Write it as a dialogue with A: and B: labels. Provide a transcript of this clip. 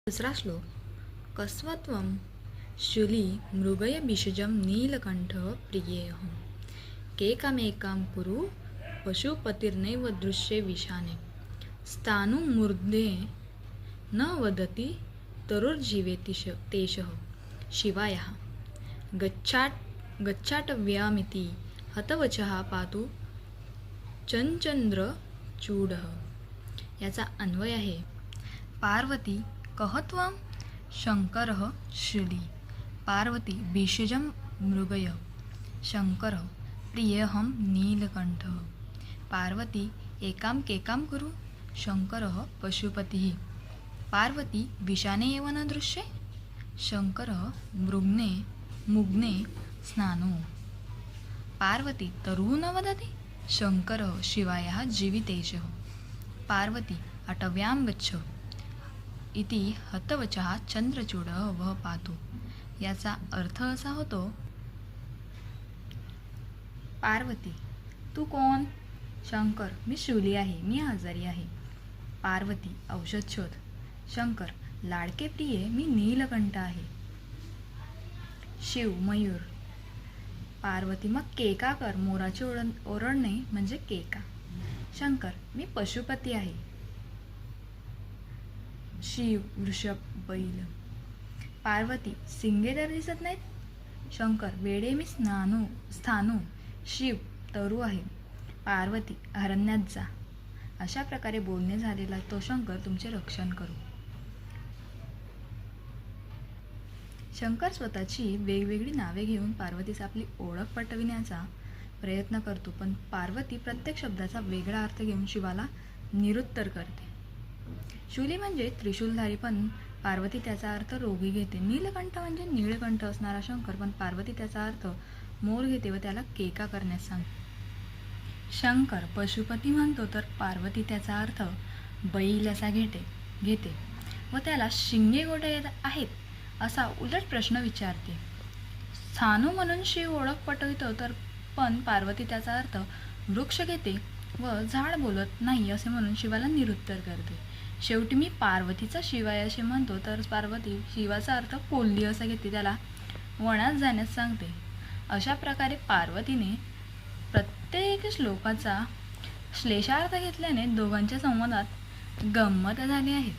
A: दुसरा श्लोक. कस्वत्वं शूली मृगय भिषजं नीलकंठः प्रियेऽहं केकामेकां कुरु पशुपतिर्नैव दृश्ये विशाने स्थाणुमूर्ध्ने न वदति तरुर्जीवेति तेषः शिवायः गच्छाटव्यामिति हतवचः पातु चंचंद्रचूडः. याचा अन्वय आहे. पार्वती कहत्वं शंकरः शूली पार्वती भिषजं मृगय शंकरः प्रियेऽहं नीलकंठः. पार्वती एकां केकां कुरु शंकरः पशुपतिः. पार्वती विशाने एव न दृश्ये शंकरः मुग्ने स्नानो. पार्वती तरुः न वदति शंकरः शिवायः जीवितेशः. पार्वती अटव्यां गच्छ इति हतवचः चंद्रचूडः वह पातु. याचा अर्थ असा होतो. पार्वती तू कोण? शंकर मी शूली आहे, मी आजारी आहे. पार्वती औषध शोध. शंकर लाडके प्रिये मी नीलकंठ आहे. शिव मयूर. पार्वती मग केका कर. मोराचे ओरडणे म्हणजे केका. शंकर मी पशुपती आहे. शिव वृषभ बैल. पार्वती सिंगे तर दिसत नाहीत. शंकर वेडे मी स्थानू. शिव तरु आहे. पार्वती अरण्यात जा. अशा प्रकारे बोलणे झालेला तो शंकर तुमचे रक्षण करू. शंकर स्वतःची वेगवेगळी नावे घेऊन पार्वतीस आपली ओळख पटविण्याचा प्रयत्न करतो, पण पार्वती प्रत्येक शब्दाचा वेगळा अर्थ घेऊन शिवाला निरुत्तर करते. शूली म्हणजे त्रिशूलधारी, पण पार्वती त्याचा अर्थ रोगी घेते. नीलकंठ म्हणजे नीळकंठ असणारा शंकर, पण पार्वती त्याचा अर्थ मोर घेते व त्याला केका करण्यास सांगते. शंकर पशुपती म्हणतो तर पार्वती त्याचा अर्थ बैल असा घेते व त्याला शिंगे गोटे आहेत असा उलट प्रश्न विचारते. स्थाणू म्हणून शिव ओळख पटवितो तर पण पार्वती त्याचा अर्थ वृक्ष घेते व झाड बोलत नाही असे म्हणून शिवाला निरुत्तर करते. शेवटी मी पार्वतीचा शिवाय असे म्हणतो तर पार्वती शिवाचा अर्थ कोल्ही असा घेते, त्याला वनात जाण्यास सांगते. अशा प्रकारे पार्वतीने प्रत्येक श्लोकाचा श्लेषार्थ घेतल्याने दोघांच्या संवादात गंमत झाली आहे.